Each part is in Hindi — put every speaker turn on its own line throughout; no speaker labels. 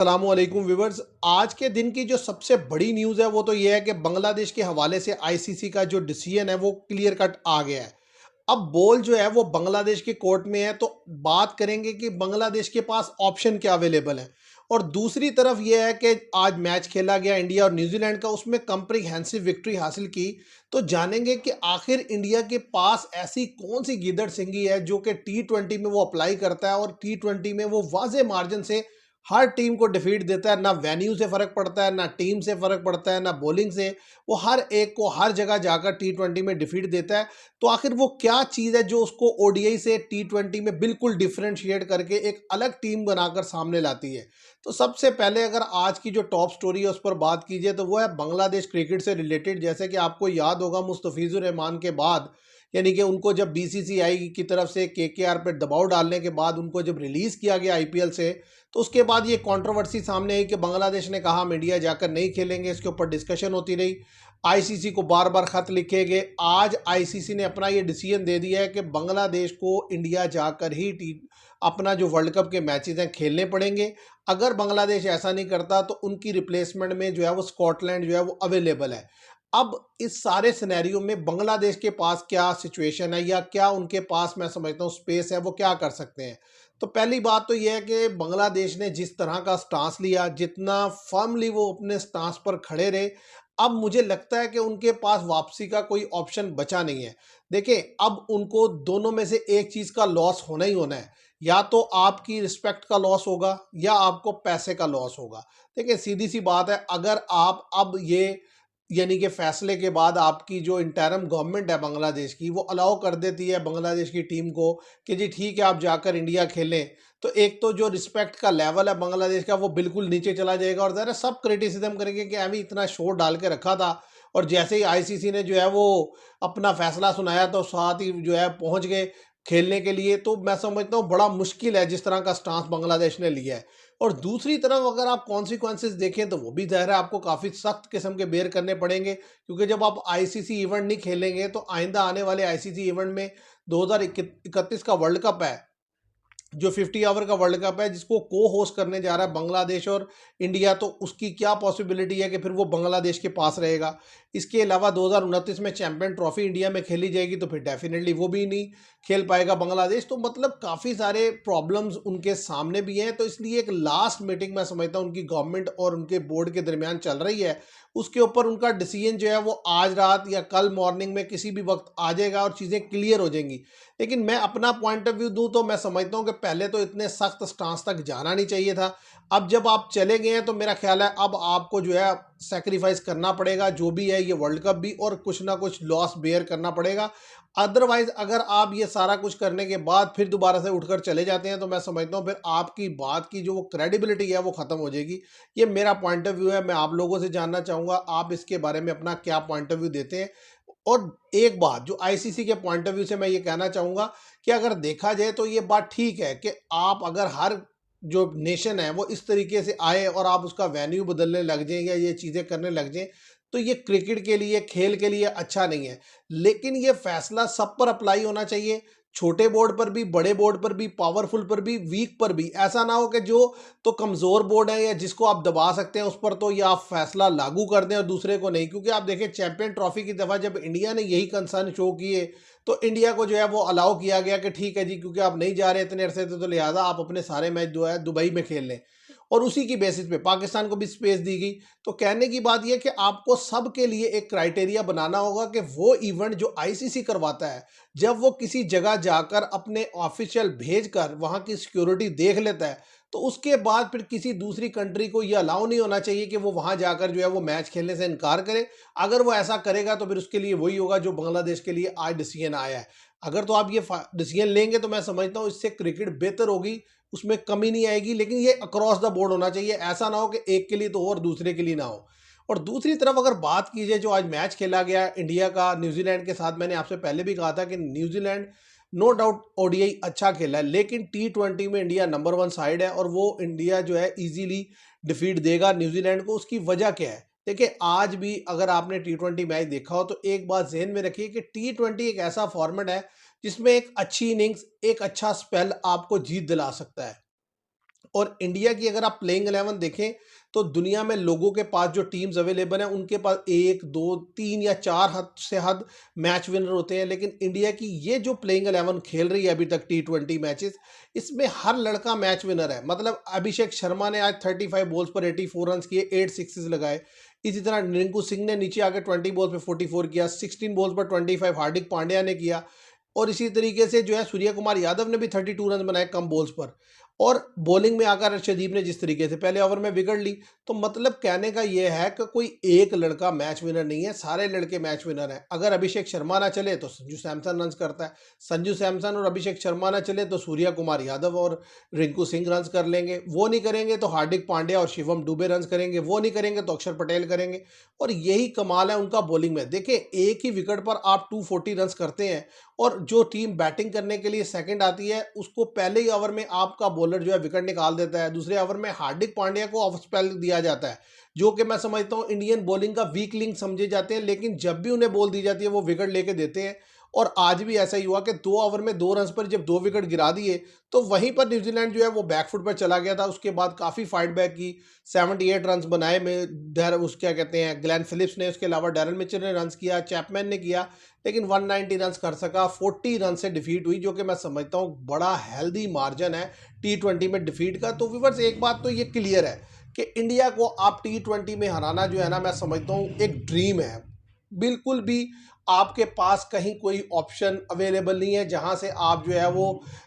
अस्सलामुअलैकुम व्यूवर्स। आज के दिन की जो सबसे बड़ी न्यूज़ है वो तो ये है कि बांग्लादेश के हवाले से आईसीसी का जो डिसीजन है वो क्लियर कट आ गया है। अब बॉल जो है वो बांग्लादेश के कोर्ट में है, तो बात करेंगे कि बांग्लादेश के पास ऑप्शन क्या अवेलेबल है। और दूसरी तरफ ये है कि आज मैच खेला गया इंडिया और न्यूजीलैंड का, उसमें कंप्रीहेंसिव विक्ट्री हासिल की। तो जानेंगे कि आखिर इंडिया के पास ऐसी कौन सी गीदड़ सिंगी है जो कि टी20 में वो अप्लाई करता है और टी20 में वो वाजे मार्जिन से हर टीम को डिफीट देता है। ना वेन्यू से फर्क पड़ता है, ना टीम से फर्क पड़ता है, ना बॉलिंग से। वो हर एक को हर जगह जाकर टी20 में डिफीट देता है। तो आखिर वो क्या चीज़ है जो उसको ओडीआई से टी20 में बिल्कुल डिफरेंशिएट करके एक अलग टीम बनाकर सामने लाती है। तो सबसे पहले अगर आज की जो टॉप स्टोरी है उस पर बात कीजिए तो वो है बांग्लादेश क्रिकेट से रिलेटेड। जैसे कि आपको याद होगा, मुस्तफिजुर रहमान के बाद, यानी कि उनको जब बीसीसीआई की तरफ से केकेआर पर दबाव डालने के बाद उनको जब रिलीज़ किया गया आईपीएल से, तो उसके बाद ये कंट्रोवर्सी सामने आई कि बांग्लादेश ने कहा हम इंडिया जाकर नहीं खेलेंगे। इसके ऊपर डिस्कशन होती रही, आईसीसी को बार बार खत लिखे गए। आज आईसीसी ने अपना ये डिसीजन दे दिया है कि बांग्लादेश को इंडिया जाकर ही अपना जो वर्ल्ड कप के मैचेस हैं खेलने पड़ेंगे। अगर बांग्लादेश ऐसा नहीं करता तो उनकी रिप्लेसमेंट में जो है वो स्कॉटलैंड जो है वो अवेलेबल है। अब इस सारे सिनेरियो में बांग्लादेश के पास क्या सिचुएशन है या क्या उनके पास, मैं समझता हूँ, स्पेस है, वो क्या कर सकते हैं। तो पहली बात तो यह है कि बांग्लादेश ने जिस तरह का स्टांस लिया, जितना फर्मली वो अपने स्टांस पर खड़े रहे, अब मुझे लगता है कि उनके पास वापसी का कोई ऑप्शन बचा नहीं है। देखिए, अब उनको दोनों में से एक चीज़ का लॉस होना ही होना है। या तो आपकी रिस्पेक्ट का लॉस होगा या आपको पैसे का लॉस होगा। देखिए, सीधी सी बात है, अगर आप अब ये, यानी कि फैसले के बाद आपकी जो इंटरिम गवर्नमेंट है बांग्लादेश की, वो अलाउ कर देती है बांग्लादेश की टीम को कि जी ठीक है आप जाकर इंडिया खेलें, तो एक तो जो रिस्पेक्ट का लेवल है बांग्लादेश का वो बिल्कुल नीचे चला जाएगा। और ज़रा सब क्रिटिसिज्म करेंगे कि अभी इतना शोर डाल के रखा था और जैसे ही आईसीसी ने जो है वो अपना फैसला सुनाया तो साथ ही जो है पहुंच गए खेलने के लिए। तो मैं समझता हूँ बड़ा मुश्किल है जिस तरह का स्टांस बांग्लादेश ने लिया है। और दूसरी तरफ अगर आप कॉन्सिक्वेंसेस देखें तो वो भी ज़ाहिर है आपको काफ़ी सख्त किस्म के बेयर करने पड़ेंगे, क्योंकि जब आप आईसीसी इवेंट नहीं खेलेंगे तो आइंदा आने वाले आईसीसी इवेंट में 2031 का वर्ल्ड कप है, जो 50 ओवर का वर्ल्ड कप है, जिसको को होस्ट करने जा रहा है बांग्लादेश और इंडिया। तो उसकी क्या पॉसिबिलिटी है कि फिर वो बांग्लादेश के पास रहेगा। इसके अलावा 2029 में चैंपियन ट्रॉफी इंडिया में खेली जाएगी, तो फिर डेफिनेटली वो भी नहीं खेल पाएगा बांग्लादेश। तो मतलब काफ़ी सारे प्रॉब्लम्स उनके सामने भी हैं। तो इसलिए एक लास्ट मीटिंग मैं समझता हूँ उनकी गवर्नमेंट और उनके बोर्ड के दरमियान चल रही है। उसके ऊपर उनका डिसीजन जो है वो आज रात या कल मॉर्निंग में किसी भी वक्त आ जाएगा और चीज़ें क्लियर हो जाएंगी। लेकिन मैं अपना पॉइंट ऑफ व्यू दूं तो मैं समझता हूं कि पहले तो इतने सख्त स्टांस तक जाना नहीं चाहिए था। अब जब आप चले गए हैं तो मेरा ख्याल है अब आपको जो है सेक्रीफाइस करना पड़ेगा, जो भी है ये वर्ल्ड कप भी, और कुछ ना कुछ लॉस बेयर करना पड़ेगा। अदरवाइज अगर आप ये सारा कुछ करने के बाद फिर दोबारा से उठकर चले जाते हैं तो मैं समझता हूँ फिर आपकी बात की जो वो क्रेडिबिलिटी है वो ख़त्म हो जाएगी। ये मेरा पॉइंट ऑफ व्यू है। मैं आप लोगों से जानना चाहूँगा आप इसके बारे में अपना क्या पॉइंट ऑफ व्यू देते हैं। और एक बात जो आईसीसी के पॉइंट ऑफ व्यू से मैं ये कहना चाहूँगा कि अगर देखा जाए तो ये बात ठीक है कि आप अगर हर जो नेशन है वो इस तरीके से आए और आप उसका वेन्यू बदलने लग जाएं या ये चीज़ें करने लग जाएं, तो ये क्रिकेट के लिए, खेल के लिए अच्छा नहीं है। लेकिन ये फैसला सब पर अप्लाई होना चाहिए, छोटे बोर्ड पर भी, बड़े बोर्ड पर भी, पावरफुल पर भी, वीक पर भी। ऐसा ना हो कि जो तो कमज़ोर बोर्ड है या जिसको आप दबा सकते हैं उस पर तो ये आप फैसला लागू कर दें और दूसरे को नहीं। क्योंकि आप देखें चैंपियन ट्रॉफी की दफ़ा जब इंडिया ने यही कंसर्न शो किए तो इंडिया को जो है वो अलाउ किया गया कि ठीक है जी, क्योंकि आप नहीं जा रहे इतने अरसे से, तो लिहाजा आप अपने सारे मैच जो है दुबई में खेल लें। और उसी की बेसिस पे पाकिस्तान को भी स्पेस दी गई। तो कहने की बात यह कि आपको सबके लिए एक क्राइटेरिया बनाना होगा कि वो इवेंट जो आईसीसी करवाता है, जब वो किसी जगह जाकर अपने ऑफिशियल भेजकर वहाँ की सिक्योरिटी देख लेता है, तो उसके बाद फिर किसी दूसरी कंट्री को ये अलाउ नहीं होना चाहिए कि वो वहाँ जाकर जो है वो मैच खेलने से इनकार करे। अगर वो ऐसा करेगा तो फिर उसके लिए वही होगा जो बांग्लादेश के लिए आज डिसीजन आया है। अगर तो आप ये डिसीजन लेंगे तो मैं समझता हूँ इससे क्रिकेट बेहतर होगी, उसमें कमी नहीं आएगी। लेकिन ये अक्रॉस द बोर्ड होना चाहिए, ऐसा ना हो कि एक के लिए तो हो और दूसरे के लिए ना हो। और दूसरी तरफ अगर बात की जाए जो आज मैच खेला गया इंडिया का न्यूजीलैंड के साथ, मैंने आपसे पहले भी कहा था कि न्यूजीलैंड नो डाउट ओडीआई अच्छा खेला है, लेकिन टी20 में इंडिया नंबर 1 साइड है और वो इंडिया जो है इजीली डिफीट देगा न्यूजीलैंड को। उसकी वजह क्या है? देखिए, आज भी अगर आपने टी20 मैच देखा हो तो एक बात जहन में रखिए कि टी20 एक ऐसा फॉर्मेट है जिसमें एक अच्छी इनिंग्स, एक अच्छा स्पेल आपको जीत दिला सकता है। और इंडिया की अगर आप प्लेइंग 11 देखें तो दुनिया में लोगों के पास जो टीम्स अवेलेबल हैं उनके पास 1 2 3 या 4 हद से हद मैच विनर होते हैं, लेकिन इंडिया की ये जो प्लेइंग 11 खेल रही है अभी तक T20 मैचेस, इसमें हर लड़का मैच विनर है। मतलब अभिषेक शर्मा ने आज 35 बॉल्स पर 84 रन किए, 8 सिक्सेस लगाए। इसी तरह रिंकू सिंह ने नीचे आके 20 बॉल्स पे 44 किया, 16 बॉल्स पर 25 हार्दिक पांड्या ने किया। और इसी तरीके से जो है सूर्य कुमार यादव ने भी 32 रन बनाए कम बॉल्स पर। और बॉलिंग में आकर अर्शदीप ने जिस तरीके से पहले ओवर में विकेट ली, तो मतलब कहने का यह है कि कोई एक लड़का मैच विनर नहीं है, सारे लड़के मैच विनर हैं। अगर अभिषेक शर्मा ना चले तो संजू सैमसन रन करता है, संजू सैमसन और अभिषेक शर्मा ना चले तो सूर्य कुमार यादव और रिंकू सिंह रन कर लेंगे, वो नहीं करेंगे तो हार्दिक पांड्या और शिवम दुबे रन करेंगे, वो नहीं करेंगे तो अक्षर पटेल करेंगे। और यही कमाल है उनका बॉलिंग में। देखिए एक ही विकेट पर आप 240 रन करते हैं, और जो टीम बैटिंग करने के लिए सेकंड आती है उसको पहले ही ओवर में आपका बॉलर जो है विकेट निकाल देता है। दूसरे ओवर में हार्दिक पांड्या को ऑफ स्पेल दिया जाता है, जो कि मैं समझता हूं इंडियन बॉलिंग का वीक लिंक समझे जाते हैं, लेकिन जब भी उन्हें बॉल दी जाती है वो विकेट लेके देते हैं। और आज भी ऐसा ही हुआ कि 2 ओवर में 2 रन पर जब 2 विकेट गिरा दिए तो वहीं पर न्यूजीलैंड जो है वो बैकफुट पर चला गया था। उसके बाद काफ़ी फाइट बैक की, 78 रन बनाए में उस क्या कहते हैं ग्लेन फिलिप्स ने, उसके अलावा डैरन मिचेल ने रन किया, चैपमैन ने किया, लेकिन 190 रन कर सका। 40 रन से डिफीट हुई, जो कि मैं समझता हूँ बड़ा हेल्दी मार्जिन है T20 में डिफीट का। तो व्यूअर्स एक बात तो ये क्लियर है कि इंडिया को आप T20 में हराना जो है ना, मैं समझता हूँ एक ड्रीम है। बिल्कुल भी आपके पास कहीं कोई ऑप्शन अवेलेबल नहीं है जहां से आप जो है वो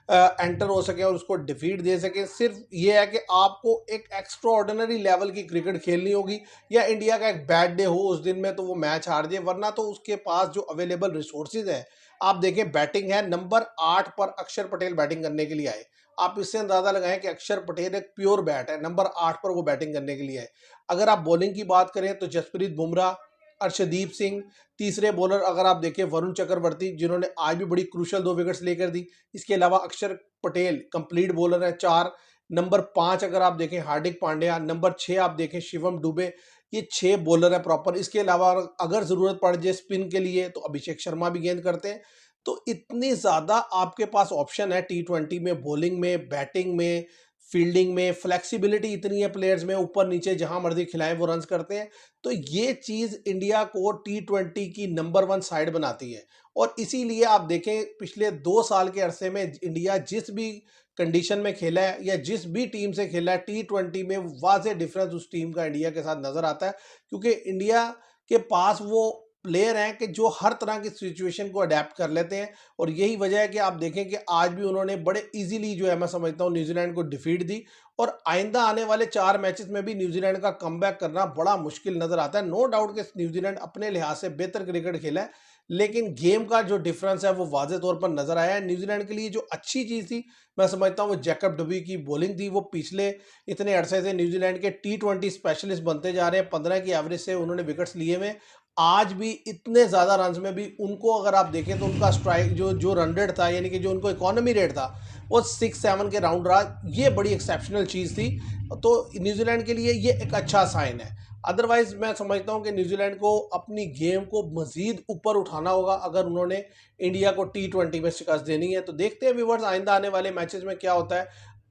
एंटर हो सके और उसको डिफीट दे सके। सिर्फ ये है कि आपको एक एक्स्ट्रा ऑर्डिनरी लेवल की क्रिकेट खेलनी होगी, या इंडिया का एक बैड डे हो उस दिन में तो वो मैच हार जाए, वरना तो उसके पास जो अवेलेबल रिसोर्सेज है, आप देखें बैटिंग है नंबर 8 पर अक्षर पटेल बैटिंग करने के लिए आए। आप इससे अंदाजा लगाएं कि अक्षर पटेल एक प्योर बैट है, नंबर 8 पर वो बैटिंग करने के लिए आए। अगर आप बॉलिंग की बात करें तो जसप्रीत बुमराह, अर्शदीप सिंह, तीसरे बॉलर अगर आप देखें वरुण चक्रवर्ती, जिन्होंने आज भी बड़ी क्रूशल 2 विकेट्स लेकर दी। इसके अलावा अक्षर पटेल कंप्लीट बॉलर है 4। नंबर 5 अगर आप देखें हार्दिक पांड्या, नंबर 6 आप देखें शिवम दुबे, ये 6 बॉलर है प्रॉपर। इसके अलावा अगर जरूरत पड़ जाए स्पिन के लिए तो अभिषेक शर्मा भी गेंद करते हैं। तो इतनी ज्यादा आपके पास ऑप्शन है T20 में, बॉलिंग में, बैटिंग में, फील्डिंग में, फ्लेक्सिबिलिटी इतनी है प्लेयर्स में, ऊपर नीचे जहां मर्जी खिलाएं वो रन करते हैं। तो ये चीज इंडिया को T20 की नंबर 1 साइड बनाती है। और इसीलिए आप देखें पिछले 2 साल के अरसे में इंडिया जिस भी कंडीशन में खेला है या जिस भी टीम से खेला है T20 में, वाज़ेह डिफरेंस उस टीम का इंडिया के साथ नजर आता है, क्योंकि इंडिया के पास वो प्लेयर हैं कि जो हर तरह की सिचुएशन को अडेप्ट कर लेते हैं। और यही वजह है कि आप देखें कि आज भी उन्होंने बड़े इजीली जो है मैं समझता हूँ न्यूजीलैंड को डिफीट दी। और आइंदा आने वाले 4 मैचेस में भी न्यूजीलैंड का कमबैक करना बड़ा मुश्किल नजर आता है। नो डाउट कि न्यूजीलैंड अपने लिहाज से बेहतर क्रिकेट खेला है, लेकिन गेम का जो डिफरेंस है वो वाज़ेह तौर पर नजर आया है। न्यूजीलैंड के लिए जो अच्छी चीज थी मैं समझता हूँ वो जैकब डबी की बॉलिंग थी। वो पिछले इतने अरसे से न्यूजीलैंड के T20 स्पेशलिस्ट बनते जा रहे हैं, 15 की एवरेज से उन्होंने विकेट्स लिए हुए। आज भी इतने ज्यादा रन में भी उनको अगर आप देखें तो उनका स्ट्राइक जो रन रेट था, यानी कि जो उनको इकोनॉमी रेट था, वो 6-7 के राउंड रहा। ये बड़ी एक्सेप्शनल चीज़ थी। तो न्यूजीलैंड के लिए ये एक अच्छा साइन है। अदरवाइज मैं समझता हूँ कि न्यूजीलैंड को अपनी गेम को मजीद ऊपर उठाना होगा अगर उन्होंने इंडिया को T20 में शिकस्त देनी है। तो देखते हैं व्यूअर्स आइंदा आने वाले मैचेस में क्या होता है।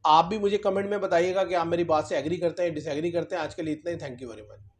आप भी मुझे कमेंट में बताइएगा कि आप मेरी बात से एग्री करते हैं, डिसएग्री करते हैं। आज के लिए इतना ही। Thank you very much.